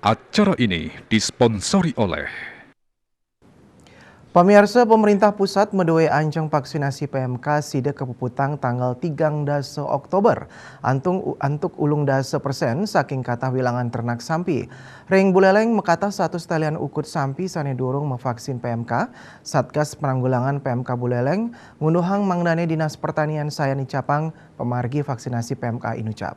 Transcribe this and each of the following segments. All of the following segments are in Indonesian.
Acara ini disponsori oleh Pemirsa, pemerintah pusat medoe anjang vaksinasi PMK sida kepuputang tanggal 3 Oktober. Antuk ulung dasa persen saking kata wilangan ternak sampi. Ring buleleng mekata satu stalian ukut sampi sane durung mevaksin PMK. Satgas penanggulangan PMK buleleng ngunduhang mangdane Dinas Pertanian Sayani Capang pemargi vaksinasi PMK inucap.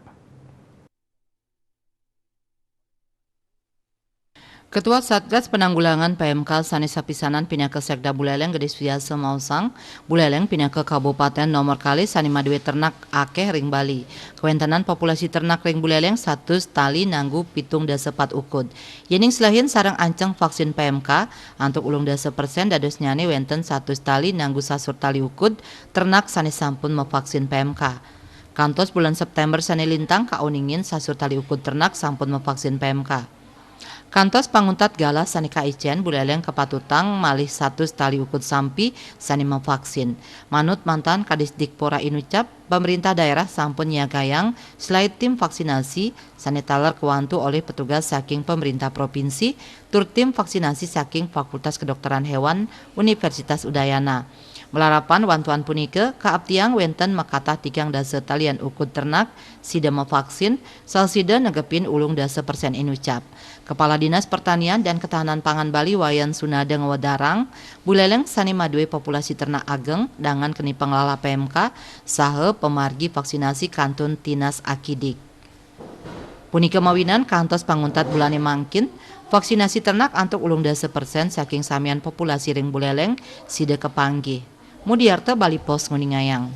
Ketua Satgas Penanggulangan PMK Sanisa Pisanan pindah ke Sekda Buleleng Gedis Biasa Mausang, Buleleng pindah ke Kabupaten nomor kali Sani Madue ternak akeh ring Bali. Kewentanan populasi ternak ring Buleleng 100 tali nanggu pitung dasepat ukud. Yening selahin sarang ancang vaksin PMK, antuk ulung dasa persen dados nyane wenten 100 tali nanggu sasur tali ukud ternak sani sampun mevaksin PMK. Kantos bulan September sani lintang kauningin sasur tali ukud ternak sampun mevaksin PMK. Kantos panguntat galas sani kaicen Buleleng kepatutang malih 100 tali ukud sampi sani mevaksin. Manut mantan Kadis Dikpora inucap, pemerintah daerah sampun nyagayang selain tim vaksinasi sani taler kewantu oleh petugas saking pemerintah provinsi tur tim vaksinasi saking Fakultas Kedokteran Hewan Universitas Udayana. Melarapan wantuan punike kaabtiang wenten makata 3 dasa talian ukud ternak sida mevaksin salsida negepin ulung dasa persen inucap. Kepala Dinas Pertanian dan Ketahanan Pangan Bali Wayan Sunada Ngawadarang, Buleleng sani madue populasi ternak ageng dengan keni pengelola PMK sahe pemargi vaksinasi kantun Tinas Akidik. Punike mawinan kantos panguntat bulane mangkin vaksinasi ternak antuk ulung dasa persen saking samian populasi ring Buleleng sida kepanggih. Mudiarta Bali Pos Nguningayang.